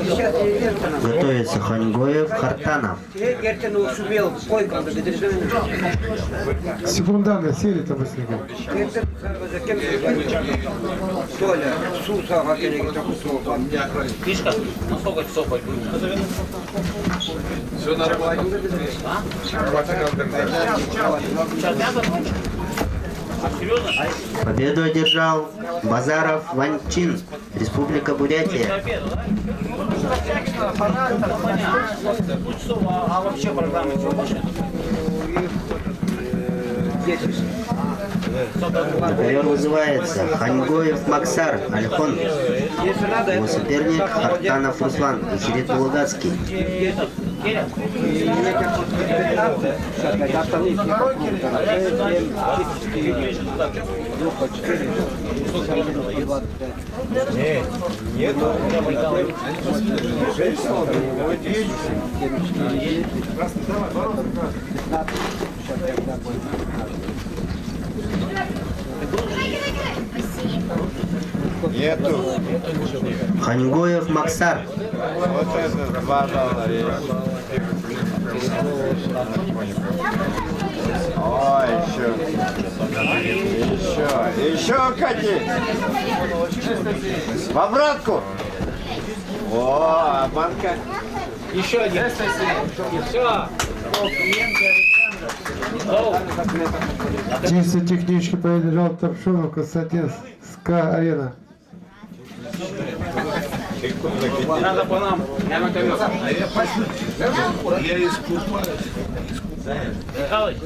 Готовится Ханьгоев, Хартанов. Секунданы сели там быстренько. Фишка, насколько сопать будет? Все нормально. Победу одержал Базаров Ванчин, Республика Бурятия. А вообще программы что больше? На ковер вызывается Ханьгоев Максар Альхон. Его соперник Хартанов Руслан, Ичерит Булгацкий. Нету. Ханьгоев Максар. Вот это $2. Ой, еще кати. В обратку. О, обманка. Еще один. Все. Чисто технически поддержал Торшонов Константин СКА-арена. Надо по нам. Я на ковер. Я искупаюсь. Михалыч.